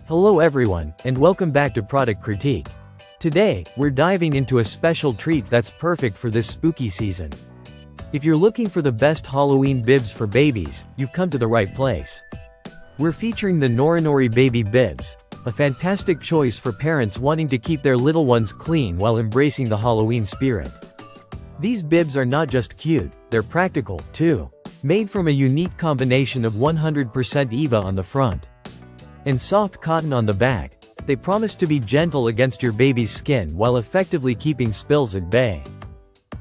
Hello everyone, and welcome back to Product Critique. Today, we're diving into a special treat that's perfect for this spooky season. If you're looking for the best Halloween bibs for babies, you've come to the right place. We're featuring the Norinori Baby Bibs, a fantastic choice for parents wanting to keep their little ones clean while embracing the Halloween spirit. These bibs are not just cute, they're practical, too. Made from a unique combination of 100% EVA on the front and soft cotton on the back, they promise to be gentle against your baby's skin while effectively keeping spills at bay.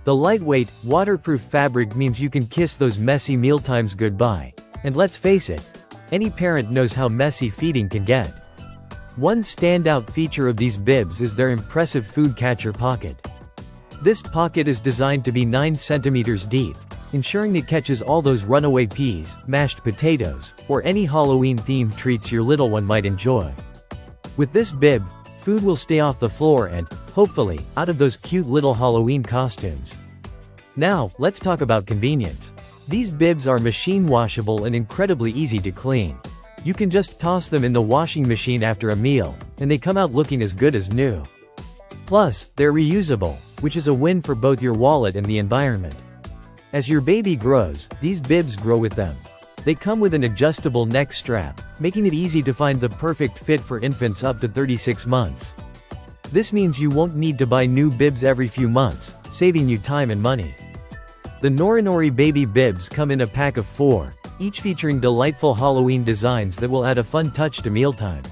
The lightweight, waterproof fabric means you can kiss those messy mealtimes goodbye. And let's face it, any parent knows how messy feeding can get. One standout feature of these bibs is their impressive food catcher pocket. This pocket is designed to be 9 centimeters deep, ensuring it catches all those runaway peas, mashed potatoes, or any Halloween-themed treats your little one might enjoy. With this bib, food will stay off the floor and, hopefully, out of those cute little Halloween costumes. Now, let's talk about convenience. These bibs are machine washable and incredibly easy to clean. You can just toss them in the washing machine after a meal, and they come out looking as good as new. Plus, they're reusable, which is a win for both your wallet and the environment. As your baby grows, these bibs grow with them. They come with an adjustable neck strap, making it easy to find the perfect fit for infants up to 36 months. This means you won't need to buy new bibs every few months, saving you time and money. The Norinori Baby Bibs come in a pack of 4, each featuring delightful Halloween designs that will add a fun touch to mealtime.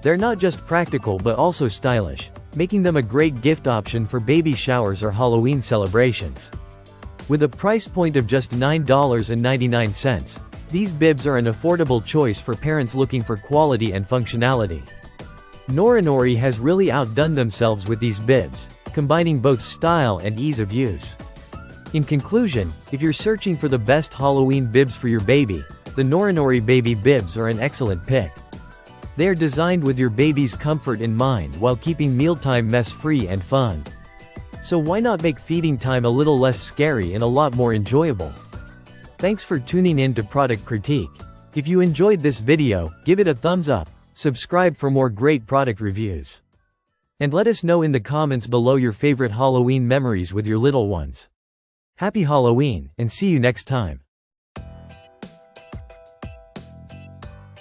They're not just practical but also stylish, making them a great gift option for baby showers or Halloween celebrations. With a price point of just $9.99, these bibs are an affordable choice for parents looking for quality and functionality. Norinori has really outdone themselves with these bibs, combining both style and ease of use. In conclusion, if you're searching for the best Halloween bibs for your baby, the Norinori Baby Bibs are an excellent pick. They are designed with your baby's comfort in mind while keeping mealtime mess-free and fun. So why not make feeding time a little less scary and a lot more enjoyable? Thanks for tuning in to Product Critique. If you enjoyed this video, give it a thumbs up, subscribe for more great product reviews. And let us know in the comments below your favorite Halloween memories with your little ones. Happy Halloween, and see you next time.